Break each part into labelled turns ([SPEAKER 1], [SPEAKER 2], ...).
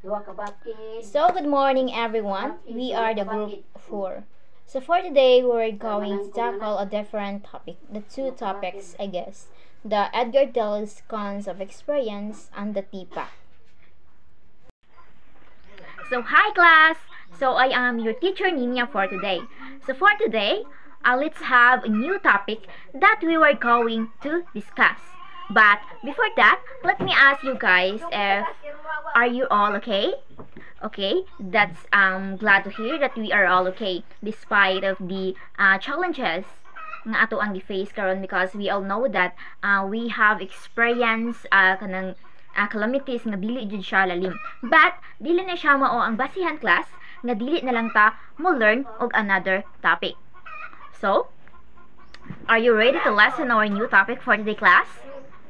[SPEAKER 1] So, good morning everyone. We are the group 4. So, for today, we're going to tackle a different topic. The two topics, I guess. The Edgar Dell's cons of experience and the TPAC. So, hi class! So, I am your teacher Nina for today. So, for today, let's have a new topic that we were going to discuss. But before that, let me ask you guys if are you all okay? Okay, that's glad to hear that we are all okay despite of the challenges nga ato ang face karon, because we all know that we have experienced kanang calamities nga dili jud siya lalim. But dili na siya mao ang basihan class nga dili na lang ta mo learn og another topic. So, are you ready to lesson our new topic for today class?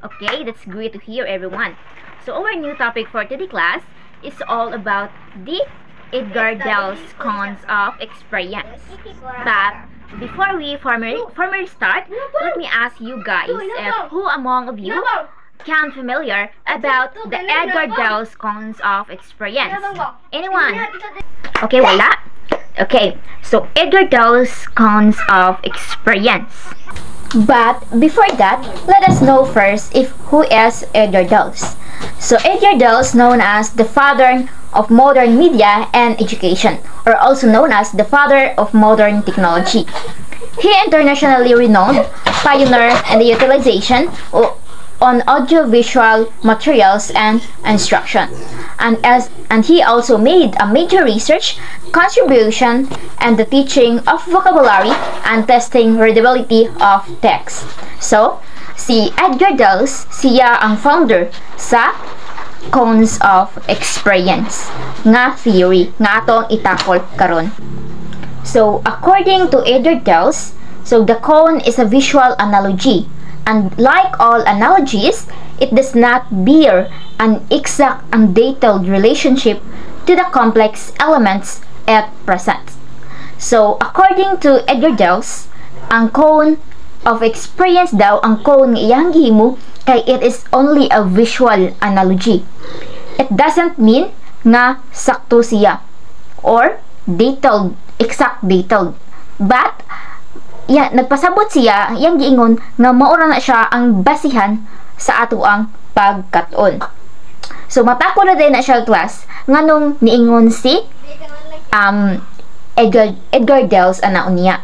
[SPEAKER 1] Okay, that's great to hear everyone. So our new topic for today class is all about the Edgar Dell's cons of experience. But before we formally start, let me ask you guys if who among of you can familiar about the Edgar Dell's cons of experience? Anyone? Okay, wala? Okay, so Edgar Dell's cons of experience. But before that, let us know first if who is Edgar Dell's. So Edgar Dell's known as the father of modern media and education, or also known as the father of modern technology. He internationally renowned pioneer in the utilization on audiovisual materials and instruction, and he also made a major research contribution and the teaching of vocabulary and testing readability of text. So, si Edgar Dell's siya ang founder sa cons of experience nga theory nga atong itakol karon. So, according to Edgar Dell's, so the cone is a visual analogy. And like all analogies, it does not bear an exact and detailed relationship to the complex elements at present. So, according to Edgar Dell's, ang cone of experience daw, ang cone nga iyang gihimo kay it is only a visual analogy. It doesn't mean nga sakto siya or detailed, exact detailed. But nagpasabot siya ang iyang giingon nga maura na siya ang basihan sa ato ang pagkat-on. So matako na din na siya class nganong niingon si Edgar Dell's anaon niya.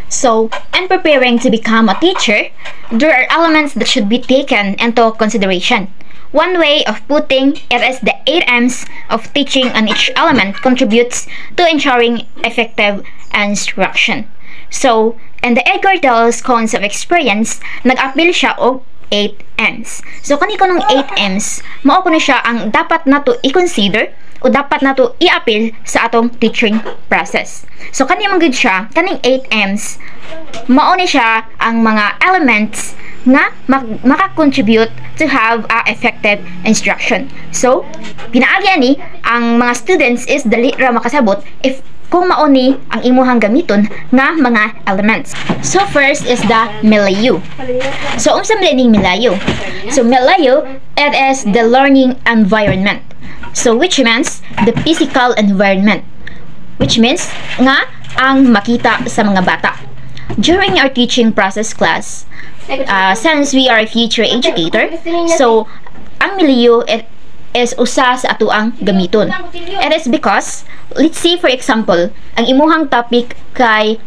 [SPEAKER 1] So, in preparing to become a teacher, there are elements that should be taken into consideration. One way of putting it is the 8 M's of teaching, and each element contributes to ensuring effective instruction. So, in the Edgar Dell's cons of experience, nag-appeal siya og 8 M's. So, kani ko ng 8 M's, mao ko na siya ang dapat nato i-consider o dapat nato i-appeal sa atong teaching process. So, kani man gud siya, kaning 8 M's, mao ni siya ang mga elements nga maka-contribute to have a effective instruction. So, pinaagi ni ang mga students is dali ra makasabot if kung mauni ang imuhang gamiton nga mga elements. So first is the milieu. So unsa man ning milieu? So milieu, it is the learning environment. So which means the physical environment. Which means nga ang makita sa mga bata. During our teaching process class, since we are a future educator, so ang milieu is usa sa ato ang gamiton. It is because, let's say for example, ang imuhang topic kay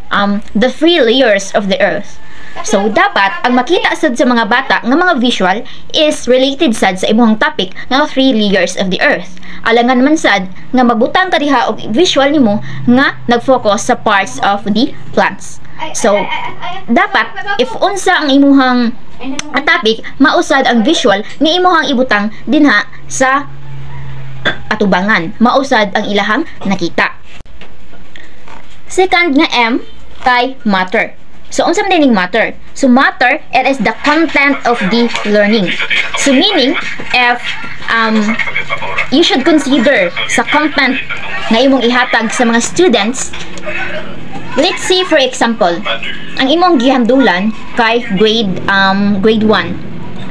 [SPEAKER 1] the 3 layers of the earth. So dapat ang makita sad sa mga bata nga mga visual is related sad sa imuhang topic nga 3 layers of the earth. Alangan man sad nga mabutang ka diha og visual nimo nga nag-focus sa parts of the plants. So dapat if unsa ang imuhang topic, mausad ang visual nga imuhang ibutang dinha sa atubangan, mausad ang ilahang nakita. Second nga M kay matter. So unsa man dining matter? So matter, it is the content of the learning. So meaning if you should consider sa content nga imong ihatag sa mga students, let's say for example, ang imong gihandulan kay grade 1.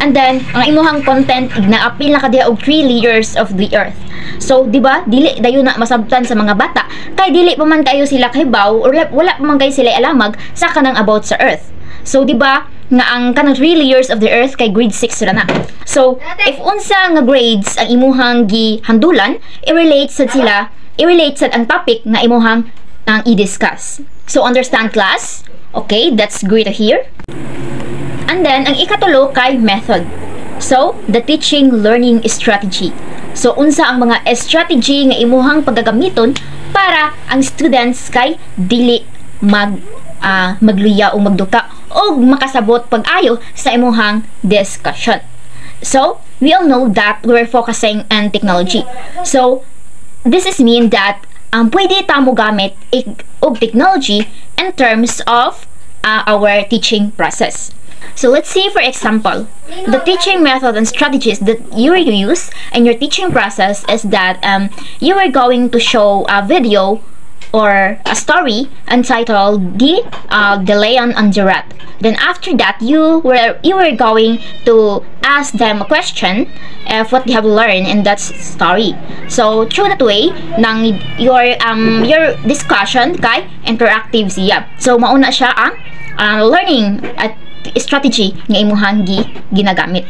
[SPEAKER 1] And then ang imuhang content ignaapil na kadiha og 3 layers of the earth. So di ba dili dayon na masabtan sa mga bata kay dili pa man kayo sila kahibaw or wala pa man kayo sila alamag sa kanang about sa earth. So di ba nga ang kanang 3 layers of the earth kay grade 6 ra na. So if unsa nga grades ang imuhang gihandulan, i-relate sad ang topic nga imuhang ang i-discuss. So understand class? Okay, that's great to hear. And then, ang ikatulo kay method. So, the teaching learning strategy. So, unsa ang mga strategy nga imuhang paggagamiton para ang students kay dili magluya o magduka o makasabot pag-ayo sa imuhang discussion. So, we all know that we're focusing on technology. So, this is mean that pwede tamo gamit og technology in terms of our teaching process. So let's see, for example, the teaching method and strategies that you will use in your teaching process is that you are going to show a video or a story entitled The Lion and the Rat. Then after that, you were going to ask them a question of what they have learned in that story. So through that way, nang your discussion kay interactive siya. So mauna siya ang learning at strategy nga imuhang ginagamit.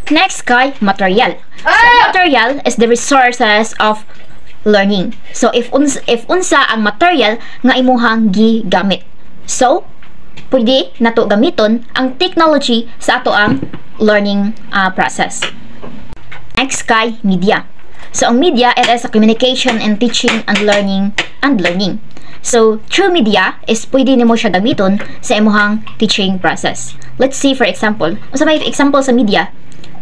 [SPEAKER 1] Next kay material. So material is the resources of learning. So if unsa ang material nga imuhang gigamit. So pwede nato gamiton ang technology sa ato ang learning process. Next kay media. So ang media, it is a communication and teaching and learning. So, through media is pwede nimo siya gamiton sa imuhang teaching process. Let's see, for example. Unsa may example sa media?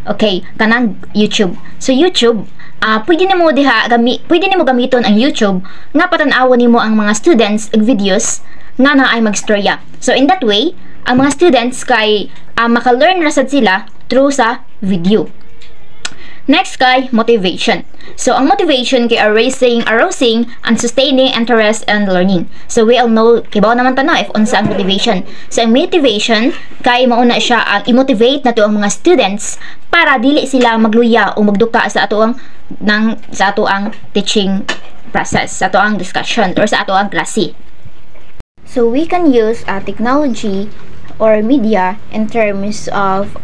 [SPEAKER 1] Okay, kanang YouTube. So, YouTube, pwede nimo gamiton ang YouTube nga patan-awon nimo ang mga students og videos nga naay magstorya. So, in that way, ang mga students kay maka-learn rasad sila through sa video. Next kay motivation. So ang motivation kay arousing and sustaining interest and learning. So we all know kibaw naman ta no if unsa ang motivation. So ang motivation kay mauna siya ang i-motivate nato ang mga students para dili sila magluya o magduka sa ato ang teaching process, sa ato ang discussion or sa ato ang klase. So we can use technology or media in terms of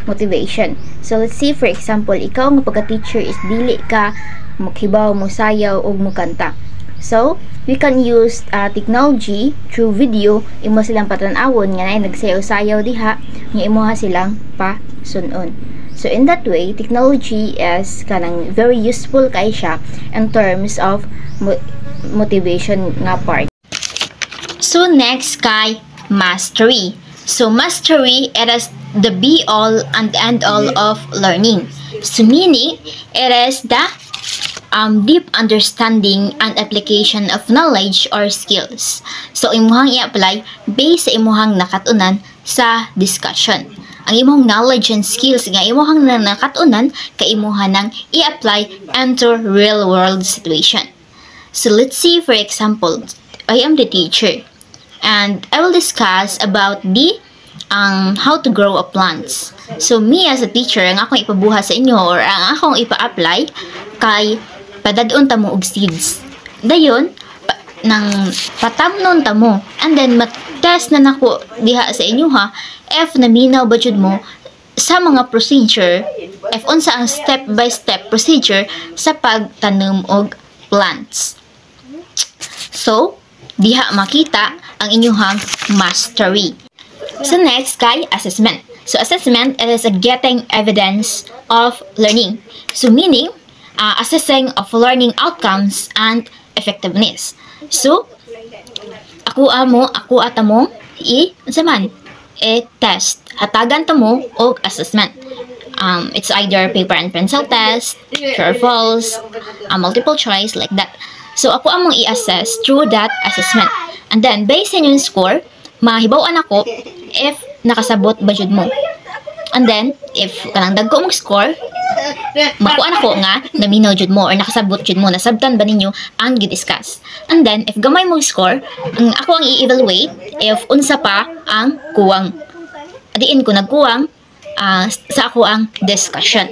[SPEAKER 1] motivation. So let's see, for example, ikaw nga pagka-teacher is dili ka mukhibaw, musayaw o mukanta. So we can use technology through video. Imo silang patan-awon nga nay nagsayaw-sayaw diha nga imuha silang pasunon. So in that way, technology is kanang very useful kay siya in terms of motivation nga part. So next kay mastery. So mastery, it is the be-all and end-all of learning. So meaning, it is the deep understanding and application of knowledge or skills. So imuhang i-apply based sa imuhang nakatunan sa discussion. Ang imuhang knowledge and skills nga imuhang nakatunan kay imuhang nang i-apply into real-world situation. So let's see, for example, I am the teacher. And I will discuss about the how to grow a plants. So me as a teacher, ang akong ipabuha sa inyo or ang akong ipa-apply kay padadon ta mo og seeds. Dayon nang patamnon ta mo and then mat-test na nako diha sa inyo ha if naminaw ba jud mo sa mga procedure, if unsa ang step by step procedure sa pagtanom og plants. So diha makita ang inyong mastery. So next kay assessment. So assessment, it is a getting evidence of learning. So meaning assessing of learning outcomes and effectiveness. So ako atamo test. Hatagan ta mo og assessment. It's either paper and pencil test, true or false, multiple choice like that. So ako among i-assess through that assessment. And then based on yung score, mahibaw-an ako if nakasabot ba jud mo. And then if kanang dagko mong score, makuan ako nga naminaw jud mo or nakasabot jud mo, nasabtan ba ninyo ang gi-discuss. And then if gamay mong score, ako ang i-evaluate if unsa pa ang kuwang. Adiin ko nagkuwang, sa ako ang discussion.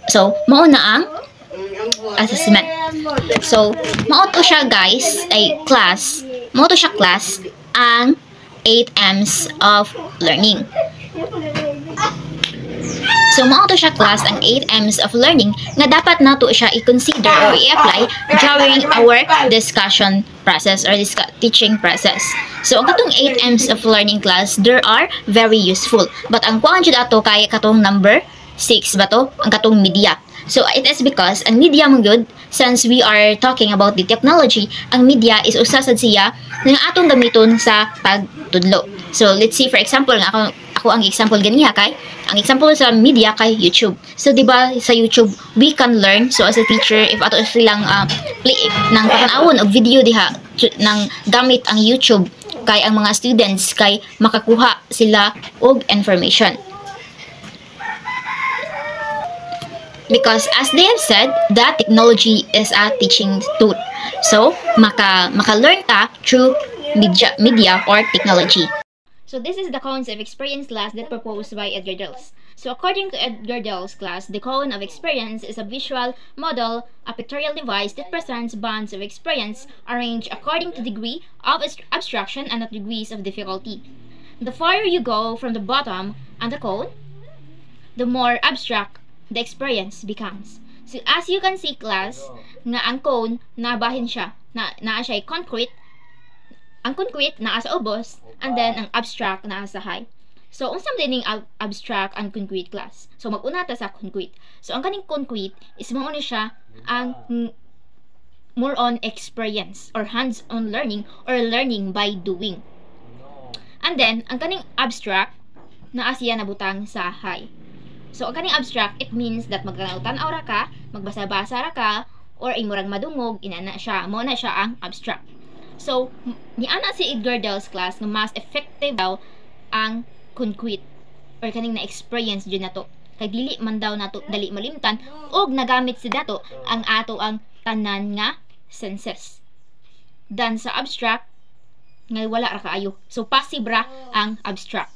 [SPEAKER 1] So, mao na ang assessment. So, mao to siya guys, ay class. Mao to siya class ang 8 M's of learning. So, mao to siya class ang 8 M's of learning nga dapat nato siya i-consider or i-apply during our discussion process or teaching process. So, ang katong 8 M's of learning class, there are very useful. But ang kuan jud ato kay katong number 6 ba to? Ang katong media. So, it is because ang media mong good, since we are talking about the technology, ang media is usasad siya nga atong gamiton sa pagtudlo. So, let's see for example, nga ako ang example ganiha kay, ang example sa media kay YouTube. So, di ba sa YouTube, we can learn. So, as a teacher, if ato silang play ng patanawon og video diha ng gamit ang YouTube, kay ang mga students kay makakuha sila og information. Because as they have said, that technology is a teaching tool. So, maka-learn ka through media or technology. So, this is the Cones of Experience class that proposed by Edgar Dales. So, according to Edgar Dales' class, the cone of experience is a visual model, a pictorial device that presents bands of experience arranged according to degree of abstraction and the degrees of difficulty. The farther you go from the bottom on the cone, the more abstract the experience becomes. So, as you can see, class, nga ang cone, nabahin siya. Naa siya concrete. Ang concrete, naa sa ubos. And then, ang abstract, naa sa high. So, unsam din yung abstract and concrete, class. So, mag-una ta sa concrete. So, ang kaning concrete is mauna siya ang more on experience or hands-on learning or learning by doing. And then, ang kaning abstract, naa siya nabutang sa high. So, ang kaning abstract, it means that magkanaw-tanaw ra ka, magbasa-basa ra ka, or imurang madungog, inana siya. Mao na siya ang abstract. So, niana si Edgar Dales' class na mas effective daw ang concrete or kaning na-experience dyan na to. Kay dili man daw nato dali malimtan og nagamit si dato ang ato ang tanan nga senses. Dan sa abstract, ngay wala ra kaayo. So, passive ra ang abstract.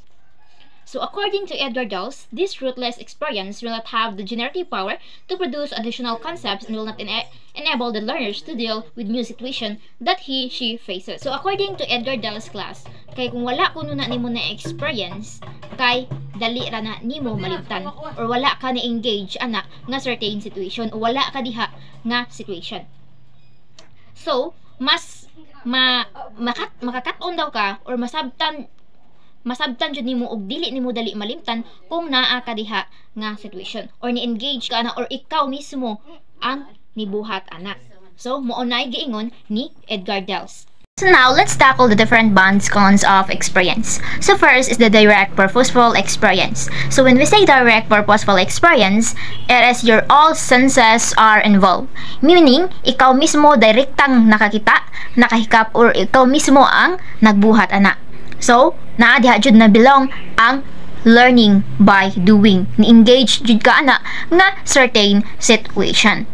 [SPEAKER 1] So, according to Edgar Dales, this rootless experience will not have the generative power to produce additional concepts and will not enable the learners to deal with new situation that she faces. So, according to Edgar Dales' class, kay kung wala kuno na nimo na experience, kay dali ra na nimo malimtan or wala ka na engage ana nga certain situation o wala ka diha nga situation. So, mas makakat-on daw ka or masabtan jud nimo og dili nimo dali malimtan kung naa ka diha nga situation or ni-engage ka na or ikaw mismo ang nibuhat ana. So, mao nay giingon ni Edgar Dales. So now, let's tackle the different bonds cons of experience. So first is the direct purposeful experience. So when we say direct purposeful experience, it is your all senses are involved. Meaning, ikaw mismo direktang nakakita, nakahikap, or ikaw mismo ang nagbuhat ana. So, naa diha jud na belong ang learning by doing. Ni-engage jud ka ana nga certain situation.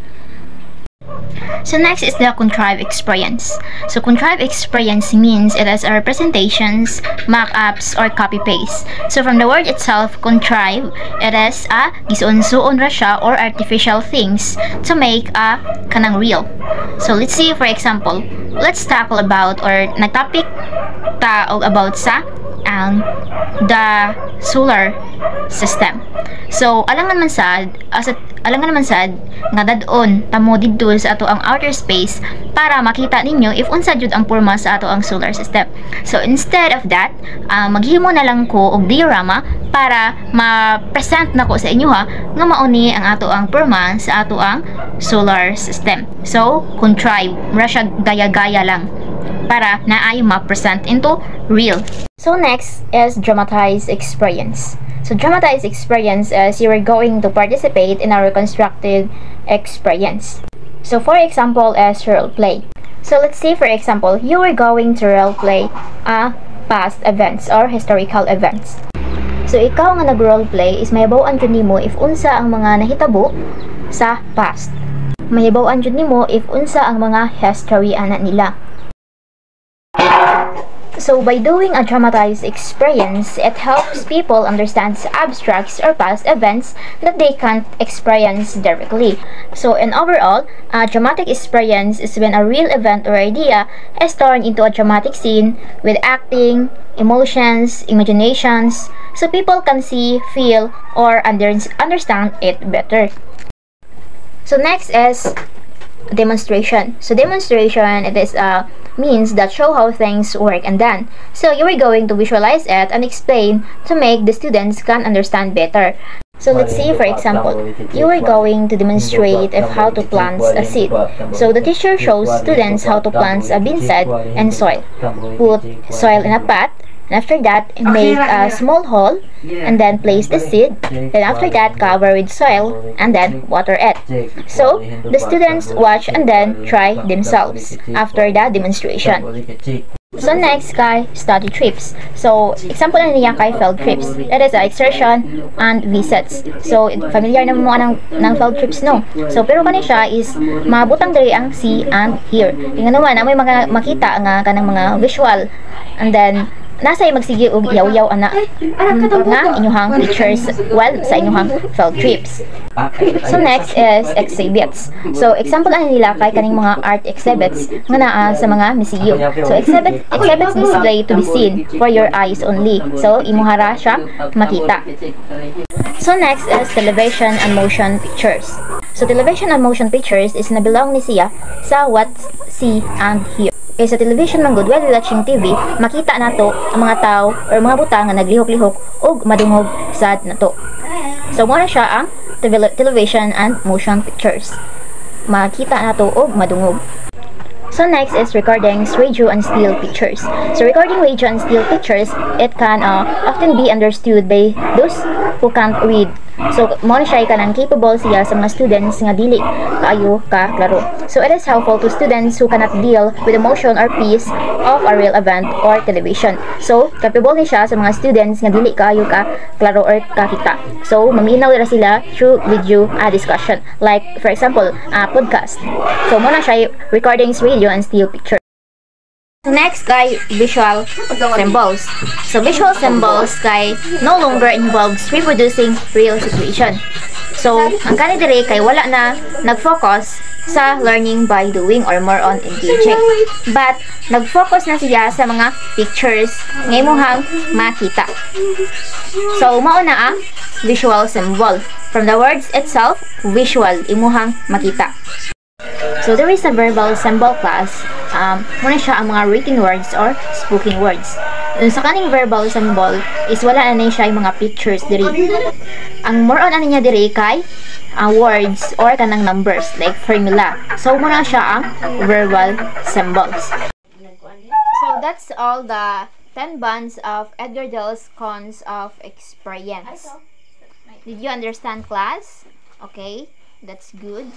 [SPEAKER 1] So next is the contrived experience. So contrived experience means it is a representations, mock-ups, or copy-paste. So from the word itself, contrive, it is a gisuon-suon ra siya or artificial things to make a kanang real. So let's see for example, let's tackle about or nagtopic ta og about sa ang the solar system. So alangan man sad nga dadon tamo didto sa ato ang outer space para makita ninyo if unsa jud ang porma sa ato ang solar system. So instead of that, maghimo na lang ko og diorama para ma-present nako sa inyo ha nga mao ni ang ato ang porma sa ato ang solar system. So contrive ra siya gaya-gaya lang para naay ma-present into real. So next is dramatized experience. So dramatized experience is you are going to participate in a reconstructed experience. So for example as role play. So let's say for example you are going to role play past events or historical events. So ikaw nga nag-role play is mahibaw-an jud nimo if unsa ang mga nahitabo sa past. Mahibaw-an jud nimo if unsa ang mga history ana nila. So by doing a dramatized experience, it helps people understand abstracts or past events that they can't experience directly. So in overall, a dramatic experience is when a real event or idea is turned into a dramatic scene with acting, emotions, imaginations, so people can see, feel, or understand it better. So next is demonstration. So demonstration, it is means that show how things work and done. So you are going to visualize it and explain to make the students can understand better. So let's see, for example, you are going to demonstrate of how to plant a seed. So the teacher shows students how to plant a bean seed in soil. Put soil in a pot. And after that, make a small hole and then place the seed. Then after that, cover with soil and then water it. So the students watch and then try themselves after the demonstration. So next kay study trips. So example na niya kay field trips. That is excursion and visits. So familiar na mo ng field trips, no? So pero kani siya is mabutang diri ang see and hear. Tingnan naman na may mga makita nga kanang mga visual, and then nasa magsige og yaw-yaw ana nga inyuhang pictures while sa inyuhang field trips. So next is exhibits. So example ani nila kay kaning mga art exhibits nga naa sa mga museum. So exhibits display to be seen for your eyes only. So imuhara siya makita. So next is television and motion pictures. So television and motion pictures is nabilong ni siya sa what see and hear. Okay, sa television man good, while watching TV, makita nato ang mga tao or mga butang nga naglihok-lihok ug madungog sad nato. So mo na siya ang television and motion pictures. Makita nato ug madungog. So next is recordings, radio and still pictures. So recording, radio and still pictures, it can often be understood by those who can't read. So mo na siya kanang capable siya sa mga students nga dili kaayo ka klaro. So it is helpful to students who cannot deal with emotion or piece of a real event or television. So capable ni siya sa mga students nga dili kaayo ka klaro or kakita. So maminaw ra sila through video discussion, like for example podcast. So mo na siya recordings, radio and still picture. Next kay visual symbols. So visual symbols kay no longer involves reproducing real situation. So ang kani dire kay wala na nag-focus sa learning by doing or more on engaging, but nag-focus na siya sa mga pictures nga imuhang makita. So mao na ang visual symbol. From the words itself, visual imuhang makita. So there is a verbal symbol class. Muna siya ang mga written words or spoken words. Sa kaning verbal symbol is wala na siya yung mga pictures diri. Ang more on ano niya diri kay words or kanang numbers like formula. So muna siya ang verbal symbols. So that's all the 10 bands of Edgar Dale's Cons of Experience. Did you understand, class? Okay, that's good.